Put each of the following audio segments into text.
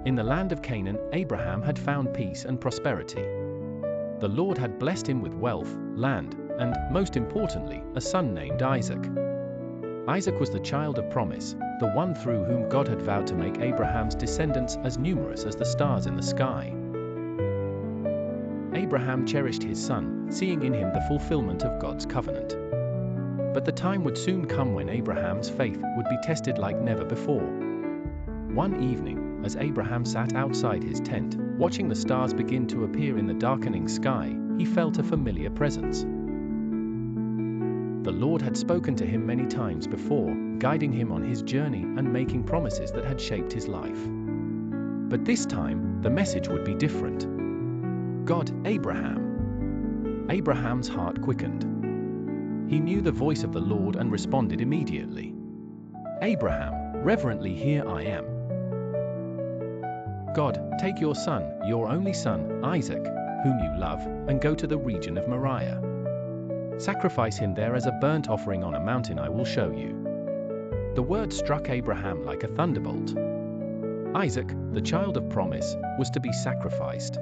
In the land of Canaan, Abraham had found peace and prosperity. The Lord had blessed him with wealth, land, and, most importantly, a son named Isaac. Isaac was the child of promise, the one through whom God had vowed to make Abraham's descendants as numerous as the stars in the sky. Abraham cherished his son, seeing in him the fulfillment of God's covenant. But the time would soon come when Abraham's faith would be tested like never before. One evening, as Abraham sat outside his tent, watching the stars begin to appear in the darkening sky, he felt a familiar presence. The Lord had spoken to him many times before, guiding him on his journey and making promises that had shaped his life. But this time, the message would be different. God, Abraham. Abraham's heart quickened. He knew the voice of the Lord and responded immediately. Abraham, reverently, here I am. God, take your son, your only son, Isaac, whom you love, and go to the region of Moriah. Sacrifice him there as a burnt offering on a mountain I will show you. The word struck Abraham like a thunderbolt. Isaac, the child of promise, was to be sacrificed.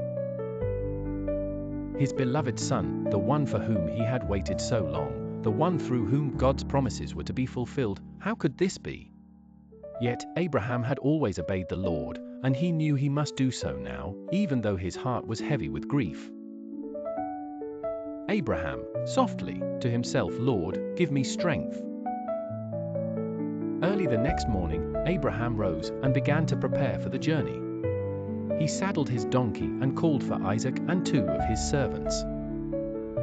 His beloved son, the one for whom he had waited so long, the one through whom God's promises were to be fulfilled, how could this be? Yet, Abraham had always obeyed the Lord, and he knew he must do so now, even though his heart was heavy with grief. Abraham, softly, to himself, Lord, give me strength. Early the next morning, Abraham rose and began to prepare for the journey. He saddled his donkey and called for Isaac and 2 of his servants.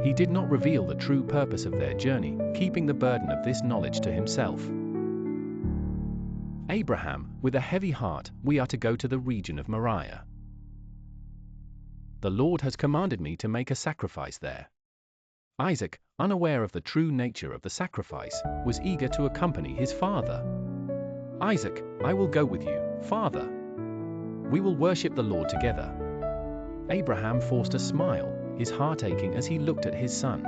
He did not reveal the true purpose of their journey, keeping the burden of this knowledge to himself. Abraham, with a heavy heart, we are to go to the region of Moriah. The Lord has commanded me to make a sacrifice there. Isaac, unaware of the true nature of the sacrifice, was eager to accompany his father. Isaac, I will go with you, father. We will worship the Lord together. Abraham forced a smile, his heart aching as he looked at his son.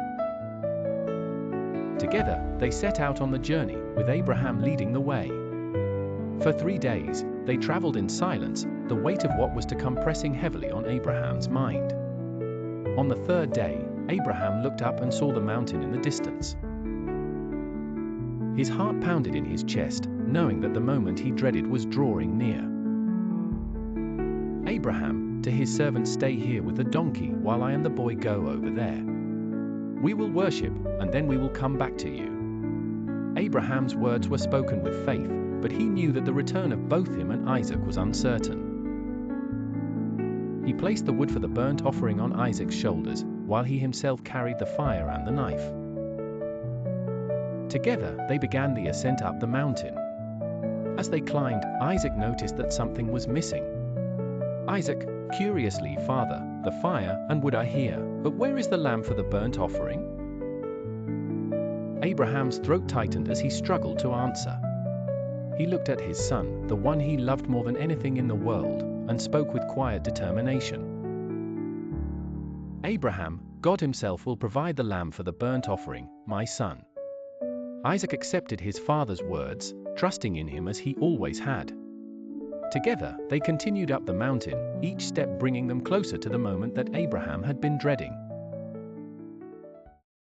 Together, they set out on the journey, with Abraham leading the way. For 3 days, they traveled in silence, the weight of what was to come pressing heavily on Abraham's mind. On the 3rd day, Abraham looked up and saw the mountain in the distance. His heart pounded in his chest, knowing that the moment he dreaded was drawing near. Abraham, to his servant, stay here with the donkey while I and the boy go over there. We will worship, and then we will come back to you. Abraham's words were spoken with faith, but he knew that the return of both him and Isaac was uncertain. He placed the wood for the burnt offering on Isaac's shoulders, while he himself carried the fire and the knife. Together, they began the ascent up the mountain. As they climbed, Isaac noticed that something was missing. Isaac, curiously, Father, the fire and wood are here, but where is the lamb for the burnt offering? Abraham's throat tightened as he struggled to answer. He looked at his son, the one he loved more than anything in the world, and spoke with quiet determination. Abraham, God himself will provide the lamb for the burnt offering, my son. Isaac accepted his father's words, trusting in him as he always had. Together, they continued up the mountain, each step bringing them closer to the moment that Abraham had been dreading.